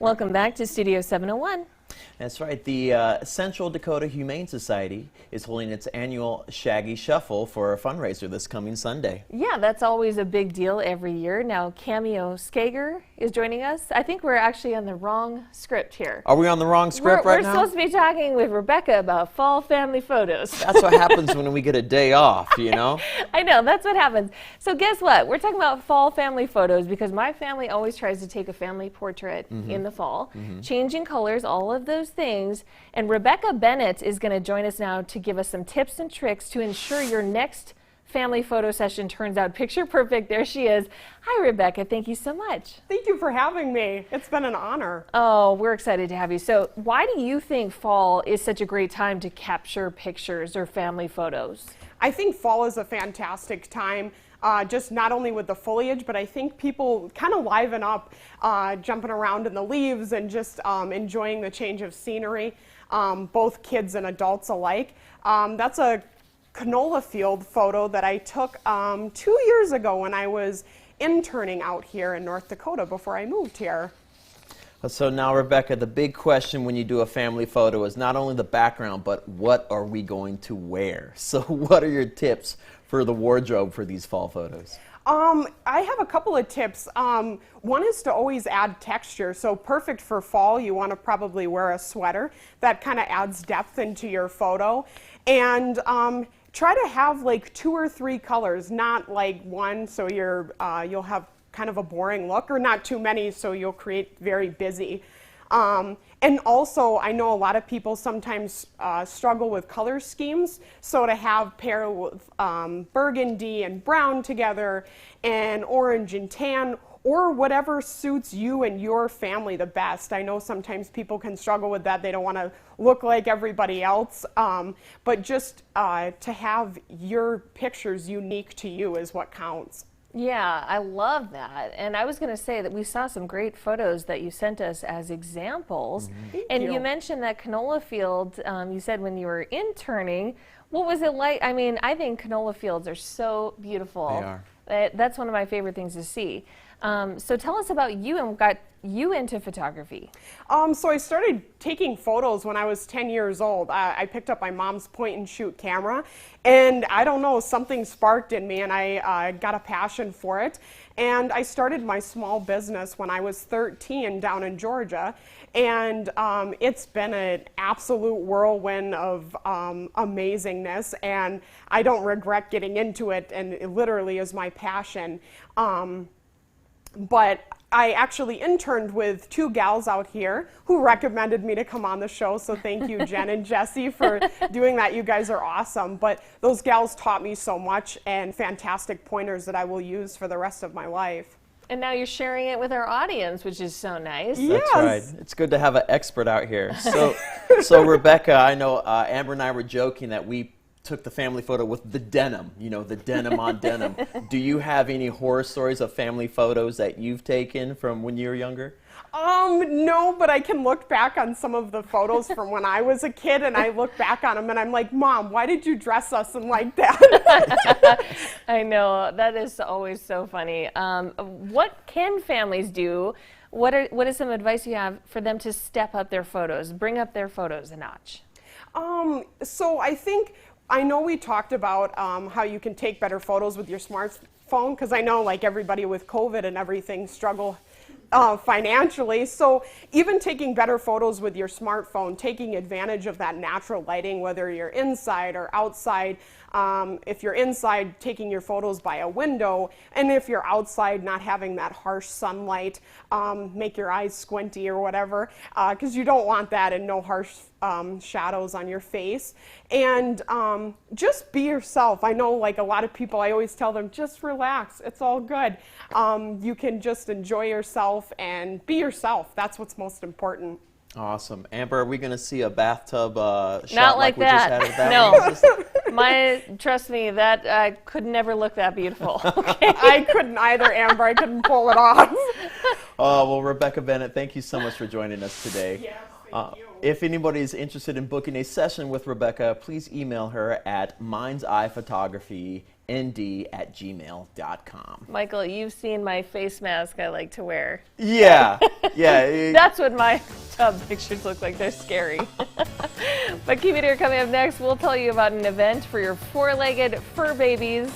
Welcome back to Studio 701. That's right. The Central Dakota Humane Society is holding its annual Shaggy Shuffle for a fundraiser this coming Sunday. Yeah, that's always a big deal every year. Now, Cameo Skager is joining us. I think we're actually on the wrong script here. Are we on the wrong script right now? We're supposed to be talking with Rebecca about fall family photos. That's what happens when we get a day off, you know? I know, that's what happens. So guess what? We're talking about fall family photos because my family always tries to take a family portrait in the fall, changing colors, all of those things. And Rebecca Bennett is going to join us now to give us some tips and tricks to ensure your next family photo session turns out picture perfect. There she is. Hi, Rebecca. Thank you so much. Thank you for having me. It's been an honor. Oh, we're excited to have you. So why do you think fall is such a great time to capture pictures or family photos? I think fall is a fantastic time. Just not only with the foliage, but I think people kind of liven up jumping around in the leaves and just enjoying the change of scenery, both kids and adults alike. That's a canola field photo that I took 2 years ago when I was interning out here in North Dakota before I moved here. So now, Rebecca, the big question when you do a family photo is not only the background, but what are we going to wear? So what are your tips for the wardrobe for these fall photos? I have a couple of tips. One is to always add texture. So perfect for fall, you want to probably wear a sweater. That kind of adds depth into your photo. And try to have like 2 or 3 colors, not like one, so you'll have kind of a boring look, or not too many, so you'll create very busy. And also, I know a lot of people sometimes struggle with color schemes, so to have pair with burgundy and brown together, and orange and tan, or whatever suits you and your family the best. I know sometimes people can struggle with that. They don't want to look like everybody else, but just to have your pictures unique to you is what counts. Yeah, I love that. And I was going to say that we saw some great photos that you sent us as examples. And you mentioned that canola field, you said when you were interning. What was it like? I mean, I think canola fields are so beautiful. They are. That's one of my favorite things to see. So tell us about you and what got you into photography. So I started taking photos when I was 10 years old. I picked up my mom's point and shoot camera, and I don't know, something sparked in me, and I got a passion for it. And I started my small business when I was 13 down in Georgia, and it's been an absolute whirlwind of amazingness, and I don't regret getting into it, and it literally is my passion. But I actually interned with 2 gals out here who recommended me to come on the show, so thank you, Jen and Jesse, for doing that. You guys are awesome. But those gals taught me so much, and fantastic pointers that I will use for the rest of my life. And now you're sharing it with our audience, which is so nice. Yes. That's right. It's good to have an expert out here. So Rebecca, I know Amber and I were joking that we took the family photo with the denim, you know, the denim on denim. Do you have any horror stories of family photos that you've taken from when you were younger? No, but I can look back on some of the photos from when I was a kid, and I look back on them and I'm like, Mom, why did you dress us in like that? I know, that is always so funny. What can families do? What is some advice you have for them to step up their photos, bring up their photos a notch? So I know we talked about how you can take better photos with your smartphone, because I know like everybody with COVID and everything struggle financially. So even taking better photos with your smartphone, taking advantage of that natural lighting, whether you're inside or outside. If you're inside, taking your photos by a window, and if you're outside, not having that harsh sunlight make your eyes squinty or whatever, because you don't want that, and no harsh shadows on your face. And just be yourself. I know like a lot of people, I always tell them, just relax, it's all good. You can just enjoy yourself and be yourself. That's what's most important. Awesome. Amber, are we going to see a bathtub shot Not like we that. just had of that No. one? Trust me, that I could never look that beautiful. Okay. I couldn't either, Amber. I couldn't pull it off. Oh, well, Rebecca Bennett, thank you so much for joining us today. Yes, thank you. If anybody is interested in booking a session with Rebecca, please email her at mindseyephotography nd@gmail.com. Michael, you've seen my face mask I like to wear. Yeah, yeah. That's what my tub pictures look like. They're scary. But keep it here. Coming up next, we'll tell you about an event for your four-legged fur babies.